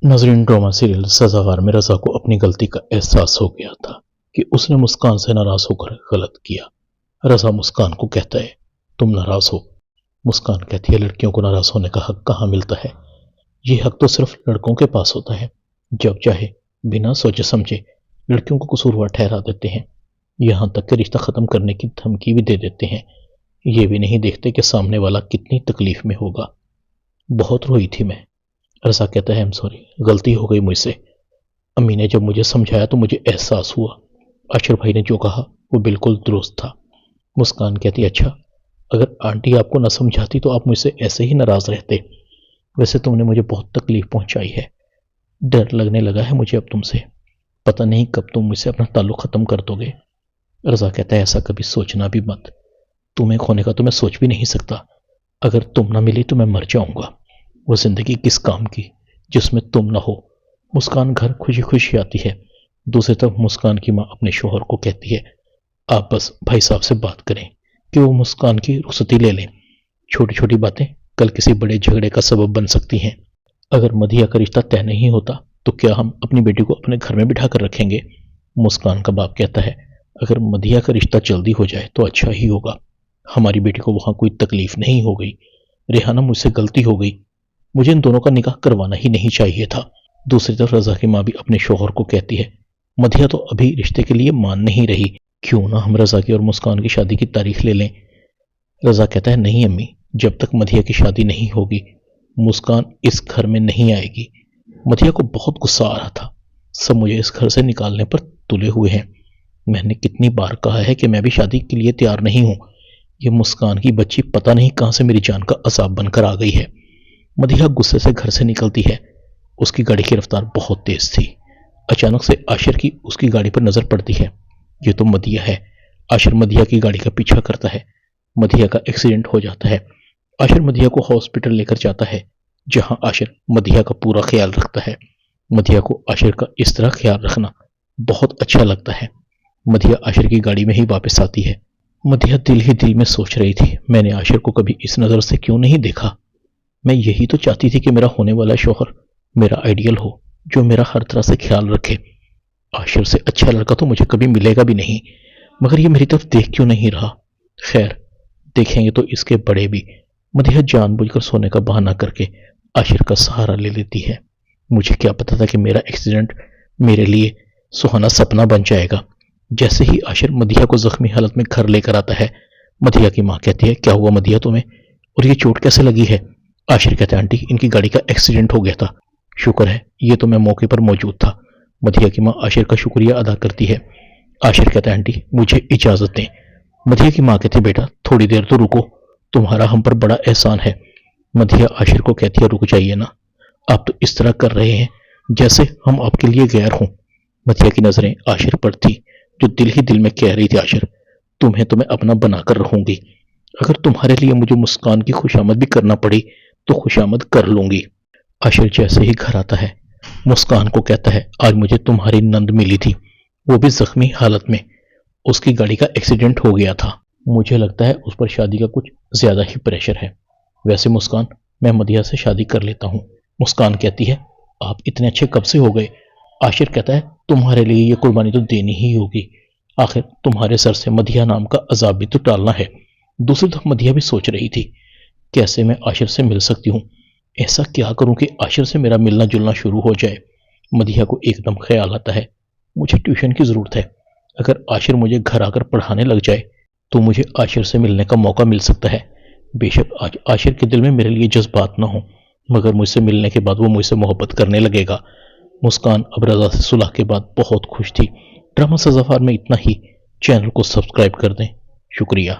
ناظرین، drama serial سزاوار میں رضا کو اپنی غلطی کا احساس ہو گیا تھا کہ اس نے مسکان سے ناراض ہو کر غلط کیا۔ رضا مسکان کو کہتا ہے تم ناراض ہو۔ مسکان کہتی ہے لڑکیوں کو ناراض ہونے کا حق کہاں ملتا ہے؟ یہ حق تو صرف لڑکوں کے پاس ہوتا ہے، جب چاہے بنا سوچے سمجھے لڑکیوں کو قصوروار ٹھہرا دیتے ہیں، یہاں تک کہ رشتہ ختم کرنے کی دھمکی بھی دے دیتے ہیں۔ یہ بھی نہیں دیکھتے کہ سامنے والا کتنی تکلیف میں ہوگا۔ بہت روئی تھی میں۔ رضا کہتا ہے سوری، غلطی ہو گئی مجھ سے۔ امی نے جب مجھے سمجھایا تو مجھے احساس ہوا اشر بھائی نے جو کہا وہ بالکل درست تھا۔ مسکان کہتی اچھا، اگر آنٹی آپ کو نہ سمجھاتی تو آپ مجھ سے ایسے ہی ناراض رہتے۔ ویسے تم نے مجھے بہت تکلیف پہنچائی ہے، ڈر لگنے لگا ہے مجھے اب تم سے، پتہ نہیں کب تم مجھ سے اپنا تعلق ختم کر دو گے۔ رضا کہتا ہے ایسا کبھی سوچنا بھی مت، تمہیں کھونے کا تو میں سوچ بھی نہیں سکتا۔ اگر تم نہ ملی تو میں مر جاؤں گا۔ وہ زندگی کس کام کی جس میں تم نہ ہو۔ مسکان گھر خوشی خوشی آتی ہے۔ دوسری طرف مسکان کی ماں اپنے شوہر کو کہتی ہے آپ بس بھائی صاحب سے بات کریں کہ وہ مسکان کی رخصتی لے لیں، چھوٹی چھوٹی باتیں کل کسی بڑے جھگڑے کا سبب بن سکتی ہیں۔ اگر مدیحہ کا رشتہ طے نہیں ہوتا تو کیا ہم اپنی بیٹی کو اپنے گھر میں بٹھا کر رکھیں گے؟ مسکان کا باپ کہتا ہے اگر مدیحہ کا رشتہ جلدی ہو جائے تو اچھا ہی ہوگا، ہماری بیٹی کو وہاں کوئی تکلیف نہیں ہو گئی۔ ریحانہ مجھ سے غلطی ہو گئی، مجھے ان دونوں کا نکاح کروانا ہی نہیں چاہیے تھا۔ دوسری طرف رضا کی ماں بھی اپنے شوہر کو کہتی ہے مدیحہ تو ابھی رشتے کے لیے مان نہیں رہی، کیوں نہ ہم رضا کی اور مسکان کی شادی کی تاریخ لے لیں؟ رضا کہتا ہے نہیں امی، جب تک مدیحہ کی شادی نہیں ہوگی مسکان اس گھر میں نہیں آئے گی۔ مدیحہ کو بہت غصہ آ رہا تھا، سب مجھے اس گھر سے نکالنے پر تلے ہوئے ہیں۔ میں نے کتنی بار کہا ہے کہ میں بھی شادی کے لیے تیار نہیں ہوں، یہ مسکان کی بچی پتہ نہیں کہاں سے میری جان کا عذاب بن کر آ گئی ہے۔ مدیحہ غصے سے گھر سے نکلتی ہے، اس کی گاڑی کی رفتار بہت تیز تھی۔ اچانک سے عاشر کی اس کی گاڑی پر نظر پڑتی ہے، یہ تو مدیحہ ہے۔ عاشر مدیحہ کی گاڑی کا پیچھا کرتا ہے، مدیحہ کا ایکسیڈنٹ ہو جاتا ہے۔ عاشر مدیحہ کو ہاسپٹل لے کر جاتا ہے، جہاں عاشر مدیحہ کا پورا خیال رکھتا ہے۔ مدیحہ کو عاشر کا اس طرح خیال رکھنا بہت اچھا لگتا ہے۔ مدیحہ عاشر کی گاڑی میں ہی واپس آتی ہے۔ مدیحہ دل ہی دل میں سوچ رہی تھی میں نے عاشر کو کبھی اس نظر سے کیوں نہیں دیکھا؟ میں یہی تو چاہتی تھی کہ میرا ہونے والا شوہر میرا آئیڈیل ہو، جو میرا ہر طرح سے خیال رکھے۔ عاشر سے اچھا لڑکا تو مجھے کبھی ملے گا بھی نہیں، مگر یہ میری طرف دیکھ کیوں نہیں رہا؟ خیر، دیکھیں گے تو اس کے بڑے بھی۔ مدیحہ جان بوجھ کر سونے کا بہانہ کر کے عاشر کا سہارا لے لیتی ہے۔ مجھے کیا پتا تھا کہ میرا ایکسیڈنٹ میرے لیے سہانا سپنا بن جائے گا۔ جیسے ہی عاشر مدیحہ کو زخمی حالت میں گھر لے کر آتا ہے، مدیحہ کی ماں کہتی ہے کیا ہوا مدیحہ تمہیں، اور یہ چوٹ کیسے لگی ہے؟ عاشر کہتا ہے آنٹی ان کی گاڑی کا ایکسیڈنٹ ہو گیا تھا، شکر ہے یہ تو میں موقع پر موجود تھا۔ مدیحہ کی ماں عاشر کا شکریہ ادا کرتی ہے۔ عاشر کہتا ہے آنٹی مجھے اجازت دیں۔ مدیحہ کی ماں کہتی ہے بیٹا تھوڑی دیر تو رکو، تمہارا ہم پر بڑا احسان ہے۔ مدیحہ عاشر کو کہتی ہے رک جائیے نا، آپ تو اس طرح کر رہے ہیں جیسے ہم آپ کے لیے غیر ہوں۔ مدیحہ کی نظریں عاشر پر تھی، جو دل ہی دل میں کہہ رہی تھی عاشر تمہیں تو میں اپنا بنا کر رہوں گی، اگر تمہارے لیے مجھے مسکان کی خوشامد بھی کرنا پڑی تو خوشامد کر لوں گی۔ عاشر جیسے ہی گھر آتا ہے مسکان کو کہتا ہے آج مجھے تمہاری نند ملی تھی، وہ بھی زخمی حالت میں، اس کی گاڑی کا ایکسیڈنٹ ہو گیا تھا۔ مجھے لگتا ہے اس پر شادی کا کچھ زیادہ ہی پریشر ہے۔ ویسے مسکان میں مدیحہ سے شادی کر لیتا ہوں۔ مسکان کہتی ہے آپ اتنے اچھے کب سے ہو گئے؟ عاشر کہتا ہے تمہارے لیے یہ قربانی تو دینی ہی ہوگی، آخر تمہارے سر سے مدیحہ نام کا عذاب بھی تو ٹالنا ہے۔ دوسری طرف مدیحہ بھی سوچ رہی تھی کیسے میں عاشر سے مل سکتی ہوں، ایسا کیا کروں کہ عاشر سے میرا ملنا جلنا شروع ہو جائے۔ مدیحہ کو ایک دم خیال آتا ہے مجھے ٹیوشن کی ضرورت ہے، اگر عاشر مجھے گھر آ کر پڑھانے لگ جائے تو مجھے عاشر سے ملنے کا موقع مل سکتا ہے۔ بے شک آج عاشر کے دل میں میرے لیے جذبات نہ ہوں، مگر مجھ سے ملنے کے بعد وہ مجھ سے محبت کرنے لگے گا۔ مسکان اب رضا سے صلح کے بعد بہت خوش تھی۔ ڈرامہ سزاوار میں اتنا ہی، چینل کو سبسکرائب کر دیں، شکریہ۔